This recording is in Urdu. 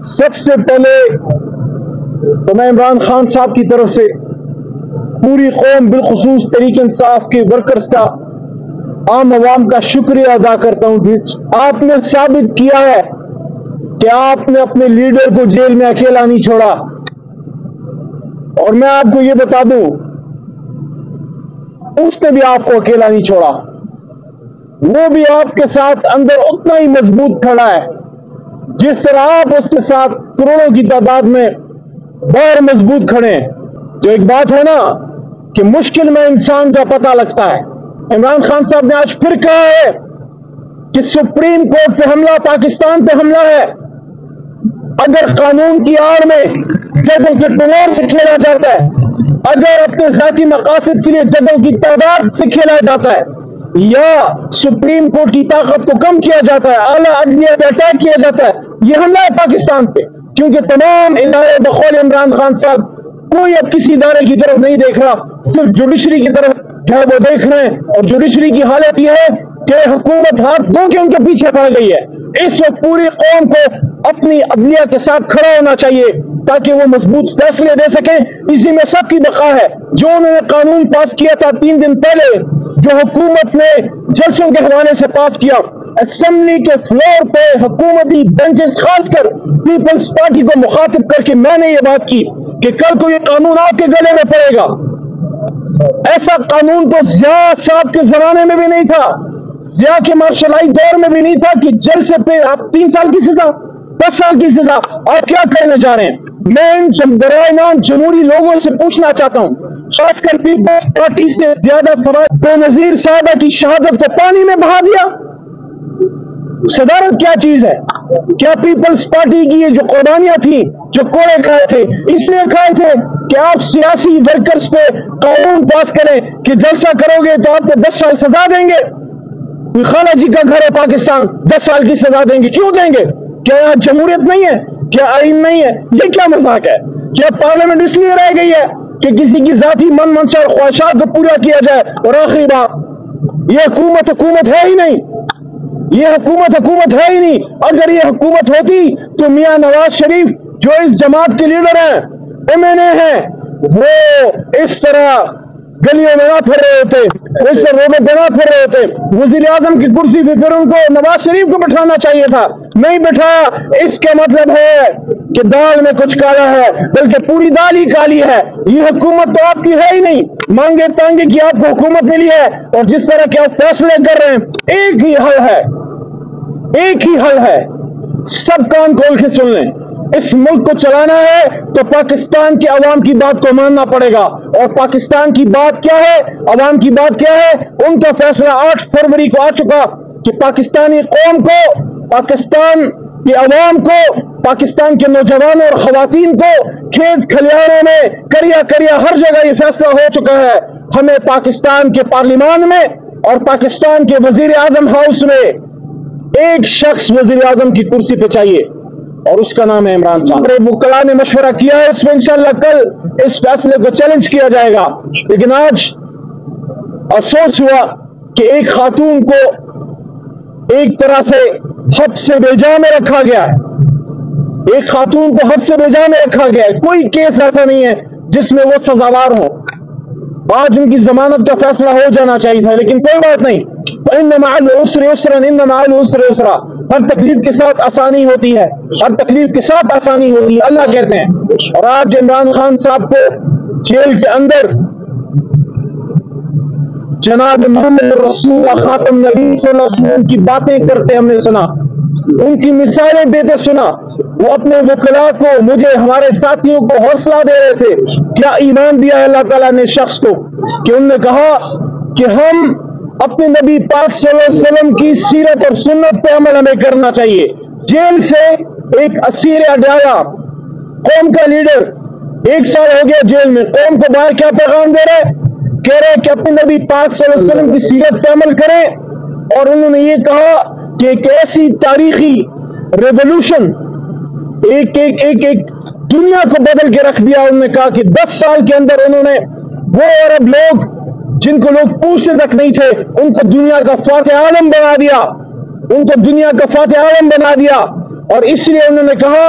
سب سے پہلے تو میں عمران خان صاحب کی طرف سے پوری قوم بالخصوص تحریک انصاف کے ورکرز کا، عام عوام کا شکریہ ادا کرتا ہوں۔ آپ نے ثابت کیا ہے کہ آپ نے اپنے لیڈر کو جیل میں اکیلا نہیں چھوڑا، اور میں آپ کو یہ بتا دوں اس نے بھی آپ کو اکیلا نہیں چھوڑا، وہ بھی آپ کے ساتھ اندر اتنا ہی مضبوط کھڑا ہے جس طرح آپ اس کے ساتھ کروڑوں کی تعداد میں باہر مضبوط کھڑے ہیں۔ جو ایک بات ہے نا کہ مشکل میں انسان کا پتہ لگتا ہے، عمران خان صاحب نے آج پھر کہا ہے کہ سپریم کورٹ پہ حملہ پاکستان پہ حملہ ہے۔ اگر قانون کی آڑ میں ججوں کے ٹنور سے کھیلا جاتا ہے، اگر اپنے ذاتی مقاصد کے لیے ججوں کی تعداد سے کھیلا جاتا ہے، یا سپریم کورٹ کی طاقت کو کم کیا جاتا ہے، اعلیٰ عدلیہ پہ اٹیک کیا جاتا ہے، یہ حملہ ہے پاکستان پہ۔ کیونکہ تمام ادارے بقول عمران خان صاحب کوئی اب کسی ادارے کی طرف نہیں دیکھ رہا، صرف جوڈیشری کی طرف جو ہے وہ دیکھ رہے ہیں، اور جوڈیشری کی حالت یہ ہے کہ حکومت ہاتھ دھو کے ان کے پیچھے پڑ گئی ہے۔ اس وقت پوری قوم کو اپنی عدلیہ کے ساتھ کھڑا ہونا چاہیے تاکہ وہ مضبوط فیصلے دے سکیں۔ اسی میں سب کی بقا ہے۔ جو انہوں نے قانون پاس کیا تھا 3 دن پہلے، جو حکومت نے جلسوں کے حوالے سے پاس کیا، اسمبلی کے فلور پہ حکومتی بینچز خاص کر پیپلز پارٹی کو مخاطب کر کے میں نے یہ بات کی کہ کل کو یہ قانون آپ کے گلے میں پڑے گا۔ ایسا قانون تو ضیاء صاحب کے زمانے میں بھی نہیں تھا، ضیاء کے مارشلائی دور میں بھی نہیں تھا کہ جلسے پہ آپ 3 سال کی سزا، 10 سال کی سزا۔ آپ کیا کرنے جا رہے ہیں؟ میں ان برائے نام جمہوری لوگوں سے پوچھنا چاہتا ہوں، خاص کر پیپلز پارٹی سے زیادہ سوال، بے نظیر صاحبہ کی شہادت کو پانی میں بہا دیا۔ صدارت کیا چیز ہے؟ کیا پیپلز پارٹی کی یہ جو قربانیاں تھیں، جو کوڑے کھائے تھے، اس لیے کھائے تھے کہ آپ سیاسی ورکرز پہ قانون پاس کریں کہ جلسہ کرو گے تو آپ کو 10 سال سزا دیں گے؟ کوئی خالہ جی کا گھر ہے پاکستان، 10 سال کی سزا دیں گے؟ کیوں دیں گے؟ کیا یہاں جمہوریت نہیں ہے؟ کیا آئین نہیں ہے؟ یہ کیا مذاق ہے؟ کیا پارلیمنٹ اس لیے رہ گئی ہے کہ کسی کی ذاتی من منشا اور خواہشات کو پورا کیا جائے؟ اور آخری بات، یہ حکومت ہے ہی نہیں، یہ حکومت ہے ہی نہیں۔ اگر یہ حکومت ہوتی تو میاں نواز شریف جو اس جماعت کے لیڈر ہیں، MNA ہیں، وہ اس طرح گلیوں میں نہ پھر رہے ہوتے، اس سے روڈوں پہ نہ پھر رہے ہوتے۔ وزیر اعظم کی کرسی پہ پھر ان کو نواز شریف کو بٹھانا چاہیے تھا، نہیں بٹھایا۔ اس کا مطلب ہے کہ دال میں کچھ کالا ہے، بلکہ پوری دال ہی کالی ہے۔ یہ حکومت تو آپ کی ہے ہی نہیں، مانگے تانگے کی آپ کو حکومت ملی ہے، اور جس طرح کے آپ فیصلے کر رہے ہیں، ایک ہی حل ہے، ایک ہی حل ہے۔ سب کان کھول کے سن لیں، اس ملک کو چلانا ہے تو پاکستان کے عوام کی بات کو ماننا پڑے گا۔ اور پاکستان کی بات کیا ہے، عوام کی بات کیا ہے؟ ان کا فیصلہ 8 فروری کو آ چکا کہ پاکستانی قوم کو، پاکستان کے عوام کو، پاکستان کے نوجوانوں اور خواتین کو کھیت کھلیانوں میں کریا ہر جگہ یہ فیصلہ ہو چکا ہے، ہمیں پاکستان کے پارلیمان میں اور پاکستان کے وزیر اعظم ہاؤس میں ایک شخص وزیر اعظم کی کرسی پہ چاہیے، اور اس کا نام ہے عمران خان۔ ہمارے وکلاء نے مشورہ کیا ہے، اس میں انشاءاللہ کل اس فیصلے کو چیلنج کیا جائے گا۔ لیکن آج افسوس ہوا کہ ایک خاتون کو ایک طرح سے حبس سے بے جا میں رکھا گیا ہے، ایک خاتون کو حبس سے بے جا میں رکھا گیا ہے۔ کوئی کیس ایسا نہیں ہے جس میں وہ سزاوار ہوں۔ آج ان کی ضمانت کا فیصلہ ہو جانا چاہیے تھا، لیکن کوئی بات نہیں۔ فَإِنَّ مَعَ الْعُسْرِ يُسْرًا إِنَّ مَعَ الْعُسْرِ يُسْرًا، ہر تکلیف کے ساتھ آسانی ہوتی ہے، ہر تکلیف کے ساتھ آسانی ہوتی ہے، اللہ کہتے ہیں۔ اور آج عمران خان صاحب کو جیل کے اندر جناب محمد رسول اللہ خاتم نبی صلی اللہ علیہ وسلم کی باتیں کرتے ہم نے سنا، ان کی مثالیں دیتے سنا۔ وہ اپنے وکلاء کو، مجھے، ہمارے ساتھیوں کو حوصلہ دے رہے تھے۔ کیا ایمان دیا ہے اللہ تعالیٰ نے شخص کو کہ انہوں نے کہا کہ ہم اپنے نبی پاک صلی اللہ علیہ وسلم کی سیرت اور سنت پہ عمل ہمیں کرنا چاہیے۔ جیل سے ایک اسیر اڈیالہ، قوم کا لیڈر، 1 سال ہو گیا جیل میں، قوم کو باہر کیا پیغام دے رہے؟ کہہ رہے کہ اپنے نبی پاک صلی اللہ علیہ وسلم کی سیرت پہ عمل کریں۔ اور انہوں نے یہ کہا کہ ایک ایسی تاریخی ریولوشن، ایک دنیا کو بدل کے رکھ دیا۔ انہوں نے کہا کہ 10 سال کے اندر انہوں نے وہ عرب لوگ جن کو لوگ پوچھتے تک نہیں تھے، ان کو دنیا کا فاتح عالم بنا دیا، ان کو دنیا کا فاتح عالم بنا دیا۔ اور اس لیے انہوں نے کہا